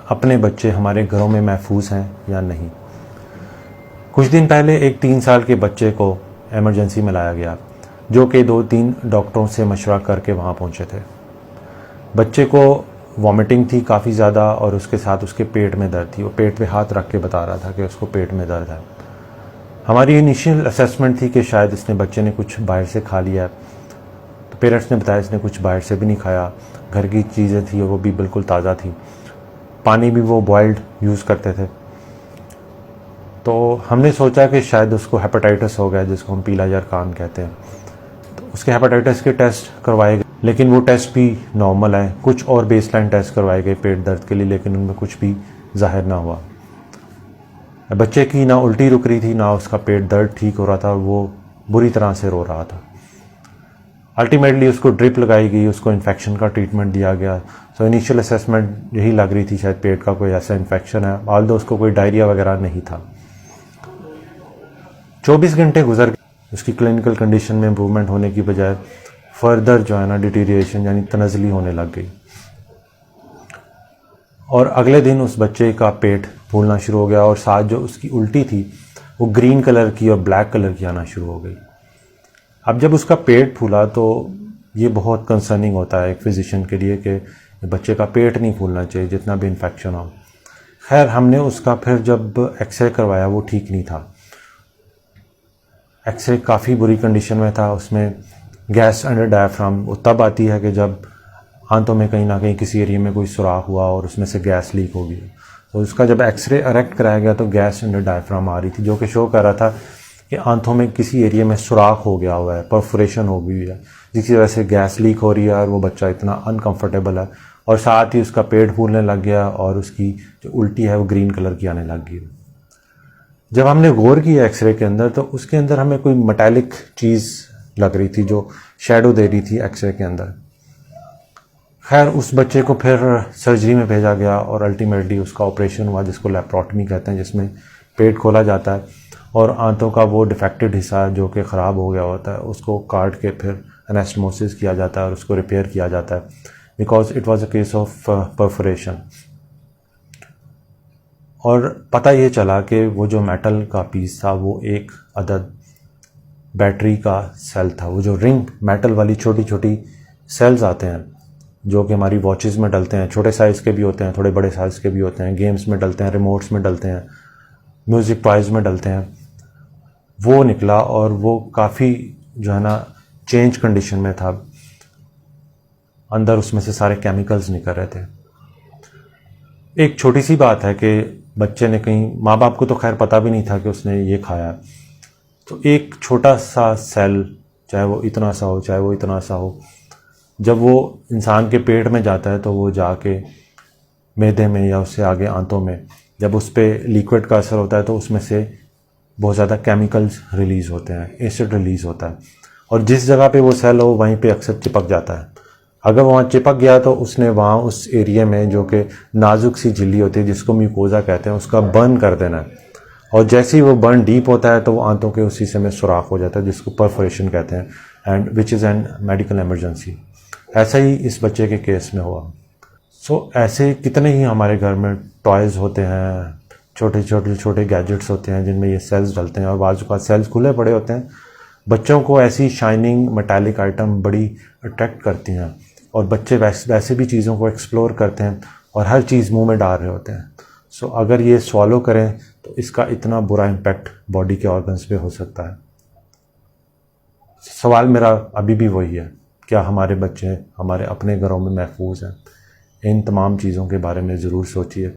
अपने बच्चे हमारे घरों में महफूज हैं या नहीं। कुछ दिन पहले एक 3 साल के बच्चे को इमरजेंसी में लाया गया, जो कि 2-3 डॉक्टरों से मशवरा करके वहाँ पहुँचे थे। बच्चे को वॉमिटिंग थी काफ़ी ज़्यादा और उसके साथ उसके पेट में दर्द थी। वो पेट पे हाथ रख के बता रहा था कि उसको पेट में दर्द है। हमारी इनिशियल असेसमेंट थी कि शायद इसने बच्चे ने कुछ बाहर से खा लिया है। तो पेरेंट्स ने बताया इसने कुछ बाहर से भी नहीं खाया, घर की चीज़ें थी वो भी बिल्कुल ताज़ा थी, पानी भी वो बॉइल्ड यूज़ करते थे। तो हमने सोचा कि शायद उसको हेपेटाइटिस हो गया, जिसको हम पीला जरकान कहते हैं। तो उसके हेपेटाइटिस के टेस्ट करवाए गए, लेकिन वो टेस्ट भी नॉर्मल है। कुछ और बेसलाइन टेस्ट करवाए गए पेट दर्द के लिए, लेकिन उनमें कुछ भी ज़ाहिर ना हुआ। बच्चे की ना उल्टी रुक रही थी, ना उसका पेट दर्द ठीक हो रहा था, वो बुरी तरह से रो रहा था। अल्टीमेटली उसको ड्रिप लगाई गई, उसको इन्फेक्शन का ट्रीटमेंट दिया गया। सो इनिशियल असेसमेंट यही लग रही थी, शायद पेट का कोई ऐसा इन्फेक्शन है, ऑल्दो उसको कोई डायरिया वगैरह नहीं था। 24 घंटे गुजर गए, उसकी क्लिनिकल कंडीशन में इम्प्रूवमेंट होने की बजाय फर्दर जो है ना डिटीरिएशन यानी तनज़ली होने लग गई। और अगले दिन उस बच्चे का पेट फूलना शुरू हो गया और साथ जो उसकी उल्टी थी वो ग्रीन कलर की और ब्लैक कलर की आना शुरू हो गई। अब जब उसका पेट फूला तो ये बहुत कंसर्निंग होता है एक फिजिशियन के लिए कि बच्चे का पेट नहीं फूलना चाहिए जितना भी इन्फेक्शन हो। खैर हमने उसका फिर जब एक्सरे करवाया वो ठीक नहीं था। एक्सरे काफ़ी बुरी कंडीशन में था, उसमें गैस अंडर डायफ्राम वो तब आती है कि जब आंतों में कहीं ना कहीं किसी एरिया में कोई सुराख हुआ और उसमें से गैस लीक हो गई। तो उसका जब एक्सरे इरेक्ट कराया गया तो गैस अंडर डायफ्राम आ रही थी, जो कि शो कर रहा था कि आंतों में किसी एरिया में सुराख हो गया हुआ है, परफोरेशन हो गई है, जिसकी वजह से गैस लीक हो रही है और वो बच्चा इतना अनकंफर्टेबल है। और साथ ही उसका पेट फूलने लग गया और उसकी जो उल्टी है वो ग्रीन कलर की आने लग गई। जब हमने गौर किया एक्सरे के अंदर तो उसके अंदर हमें कोई मेटालिक चीज़ लग रही थी जो शेडो दे रही थी एक्सरे के अंदर। खैर उस बच्चे को फिर सर्जरी में भेजा गया और अल्टीमेटली उसका ऑपरेशन हुआ, जिसको लेप्रोटमी कहते हैं, जिसमें पेट खोला जाता है और आंतों का वो डिफेक्टेड हिस्सा जो कि ख़राब हो गया होता है उसको काट के फिर एनास्टोमोसिस किया जाता है और उसको रिपेयर किया जाता है, because it was a case of perforation. और पता ये चला कि वो जो मेटल का पीस था वो एक अदद बैटरी का सेल था। वो जो रिंग मेटल वाली छोटी छोटी सेल्स आते हैं जो कि हमारी वॉचेस में डलते हैं, छोटे साइज़ के भी होते हैं, थोड़े बड़े साइज़ के भी होते हैं, गेम्स में डलते हैं, रिमोट्स में डलते हैं, म्यूज़िक टॉयज़ में डलते हैं, वो निकला और वो काफ़ी जो है ना चेंज कंडीशन में था। अंदर उसमें से सारे केमिकल्स निकल रहे थे। एक छोटी सी बात है कि बच्चे ने कहीं, माँ बाप को तो खैर पता भी नहीं था कि उसने ये खाया, तो एक छोटा सा सेल, चाहे वो इतना सा हो चाहे वो इतना सा हो, जब वो इंसान के पेट में जाता है तो वो जाके मैदे में या उससे आगे आंतों में जब उस पर लिक्विड का असर होता है तो उसमें से बहुत ज़्यादा केमिकल्स रिलीज़ होते हैं, एसिड रिलीज़ होता है, और जिस जगह पे वो सेल हो वहीं पे अक्सर चिपक जाता है। अगर वहाँ चिपक गया तो उसने वहाँ उस एरिया में जो कि नाजुक सी झिल्ली होती है जिसको म्यूकोजा कहते हैं उसका बर्न कर देना है, और जैसे ही वो बर्न डीप होता है तो वो आंतों के उस हिस्से में सुराख हो जाता है जिसको परफोरेशन कहते हैं, and which is an medical emergency. ऐसा ही इस बच्चे के केस में हुआ। सो ऐसे कितने ही हमारे घर में टॉयज़ होते हैं, छोटे गैजेट्स होते हैं जिनमें ये सेल्स डलते हैं और बाजू का सेल्स खुले पड़े होते हैं। बच्चों को ऐसी शाइनिंग मेटालिक आइटम बड़ी अट्रैक्ट करती हैं और बच्चे वैसे भी चीज़ों को एक्सप्लोर करते हैं और हर चीज़ मुंह में डाल रहे होते हैं। सो अगर ये स्वॉलो करें तो इसका इतना बुरा इम्पैक्ट बॉडी के ऑर्गन्स पे हो सकता है। सवाल मेरा अभी भी वही है, क्या हमारे बच्चे हमारे अपने घरों में महफूज हैं? इन तमाम चीज़ों के बारे में ज़रूर सोचिए।